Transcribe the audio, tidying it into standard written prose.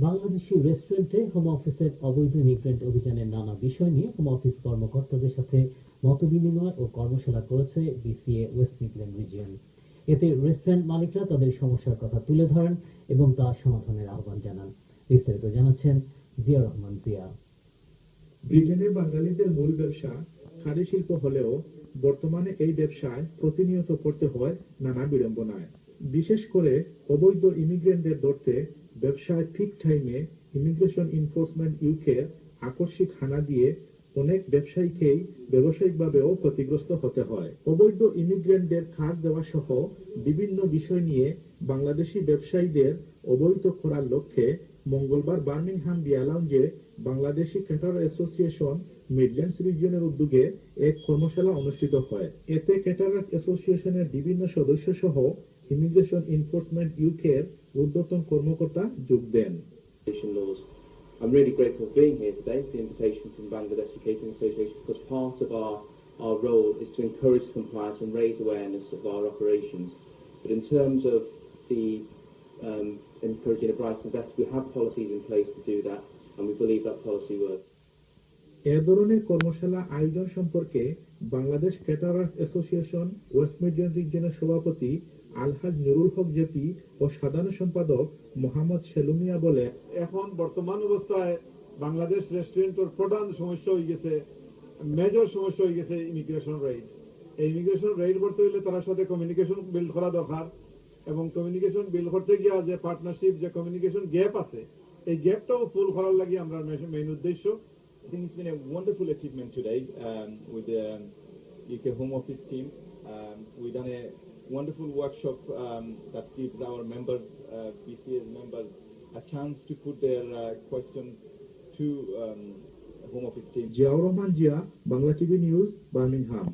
বাংলাদেশি রেস্টুরেন্টে হোম অফিসের অবৈধ ইমিগ্রেন্ট অভিযানের নানা বিষয় নিয়ে হোম অফিস কর্মকর্তাদের সাথে মতবিনিময় ও কর্মশালা করেছে বিসিএ ওয়েস্ট মিডল্যান্ড রিজিয়ন। এতে রেস্টুরেন্ট মালিকরা তাদের সমস্যার কথা তুলে ধরেন এবং তা সমাধানের আহ্বান জানান। বিস্তারিত জানাচ্ছেন জিয়া রহমান জিয়া। ব্রিটেনে বাঙালিদের মূল ব্যবসা খাদি শিল্প হলেও বর্তমানে এই ব্যবসায় প্রতিনিয়ত পড়তে হয় নানা বিড়ম্বনায়। বিশেষ করে অবৈধ ইমিগ্রেন্টদের ধরতে ব্যবসায় পিক টাইমে ইমিগ্রেশন এনফোর্সমেন্ট ইউকে আকস্মিক হানা দিয়ে অনেক ব্যবসায়ীকেই ব্যবসায়িকভাবেও ক্ষতিগ্রস্ত হতে হয়। অবৈধ ইমিগ্রেন্টদের কাজ দেওয়া সহ বিভিন্ন বিষয় নিয়ে বাংলাদেশি ব্যবসায়ীদের অবহিত করার লক্ষ্যে মঙ্গলবার বার্মিংহাম বিয়ার লাউঞ্জে বাংলাদেশি ক্যাটারার অ্যাসোসিয়েশন মিডল্যান্ডস রিজিয়নের উদ্যোগে এক কর্মশালা অনুষ্ঠিত হয়। এতে ক্যাটারার্স অ্যাসোসিয়েশনের বিভিন্ন সদস্য সহ ইমিগ্রেশন এনফোর্সমেন্ট ইউকের ঊর্ধ্বতন কর্মকর্তা যোগ দেন। I'm really grateful for being here today for the invitation from Bangladeshi Catering Association, because part of our role is to encourage compliance and raise awareness of our operations. But in terms of the encouraging a bright invest, we have policies in place to do that, and we believe that policy works. এ ধরনের কর্মশালা আয়োজন সম্পর্কে Bangladesh caterers association west midland রিজিয়নের সভাপতি আলহাজ নুরুল হক JP ও সাধারণ সম্পাদক মোহাম্মদ সেলুমিয়া বলে, এখন বর্তমান অবস্থায় বাংলাদেশ রেস্টুরেন্টের প্রধান সমস্যা হয়ে গেছে, মেজর সমস্যা হয়ে গেছে ইমিগ্রেশন রেট। এই ইমিগ্রেশন রেট করতে হলে তার সাথে কমিউনিকেশন বিল্ড করা দরকার, এবং কমিউনিকেশন বিল্ড করতে গিয়া যে পার্টনারশিপ, যে কমিউনিকেশন গ্যাপ আছে, এই গ্যাপটাও ফুল করার লাগে আমরা মেইন উদ্দেশ্য। I think it's been a wonderful achievement today with the UK Home Office team. We've done a wonderful workshop that gives our members, BCA's members, a chance to put their questions to Home Office team. Ziaur Rahman Zia, Bangla TV news, Birmingham.